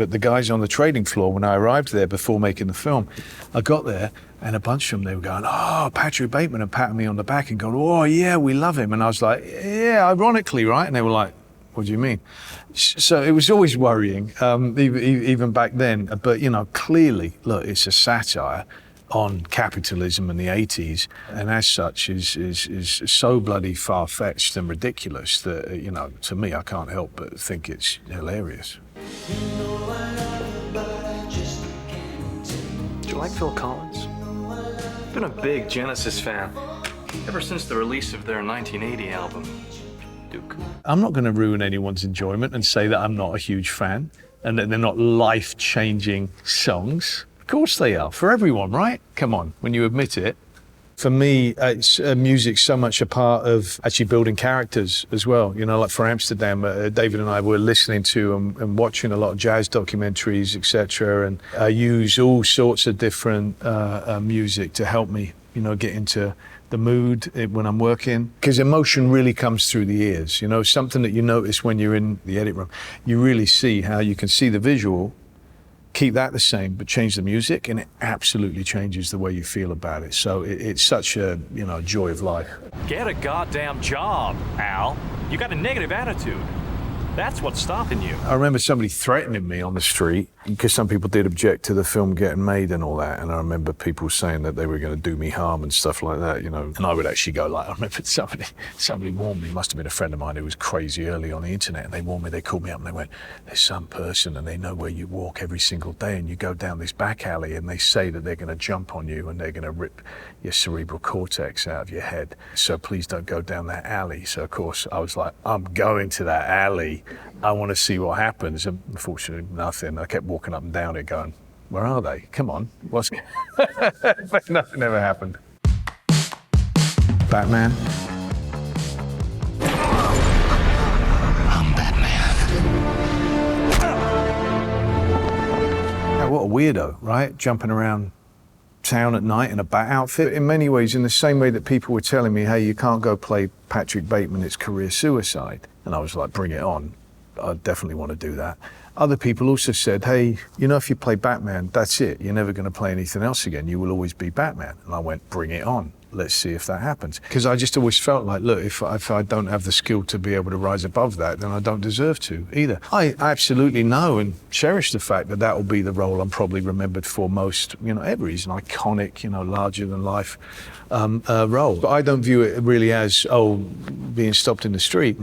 But the guys on the trading floor, when I arrived there before making the film, I got there and a bunch of them, they were going, "Oh, Patrick Bateman," and patting me on the back and going, "Oh, yeah, we love him." And I was like, "Yeah, ironically, right?" And they were like, "What do you mean?" So it was always worrying, even back then. But, clearly, look, it's a satire on capitalism in the 80s, and as such is so bloody far-fetched and ridiculous that, to me, I can't help but think it's hilarious. Do you like Phil Collins? I've been a big Genesis fan ever since the release of their 1980 album, Duke. I'm not going to ruin anyone's enjoyment and say that I'm not a huge fan and that they're not life-changing songs. Of course they are, for everyone, right? Come on, when you admit it. For me, music's so much a part of actually building characters as well. Like for Amsterdam, David and I were listening to and watching a lot of jazz documentaries, etc. And I use all sorts of different music to help me, get into the mood when I'm working. Because emotion really comes through the ears, something that you notice when you're in the edit room. You really see how you can see the visual, keep that the same, but change the music, and it absolutely changes the way you feel about it. So it's such a, joy of life. Get a goddamn job, Al. You got a negative attitude. That's what's stopping you. I remember somebody threatening me on the street because some people did object to the film getting made and all that. And I remember people saying that they were going to do me harm and stuff like that, And I would actually go I remember somebody warned me, must have been a friend of mine who was crazy early on the internet. And they warned me, they called me up and they went, "There's some person and they know where you walk every single day and you go down this back alley and they say that they're going to jump on you and they're going to rip your cerebral cortex out of your head. So please don't go down that alley." So of course I was like, I'm going to that alley. I want to see what happens. And unfortunately, nothing. I kept walking up and down it going, "Where are they? Come on." But nothing ever happened. Batman. I'm Batman. Yeah, what a weirdo, right? Jumping around town at night in a bat outfit. In many ways, in the same way that people were telling me, "Hey, you can't go play Patrick Bateman, it's career suicide." And I was like, bring it on. I definitely want to do that. Other people also said, "Hey, if you play Batman, that's it. You're never going to play anything else again. You will always be Batman." And I went, bring it on. Let's see if that happens. Because I just always felt like, look, if I don't have the skill to be able to rise above that, then I don't deserve to either. I absolutely know and cherish the fact that that will be the role I'm probably remembered for most, ever. He's an iconic, larger than life role. But I don't view it really as, being stopped in the street.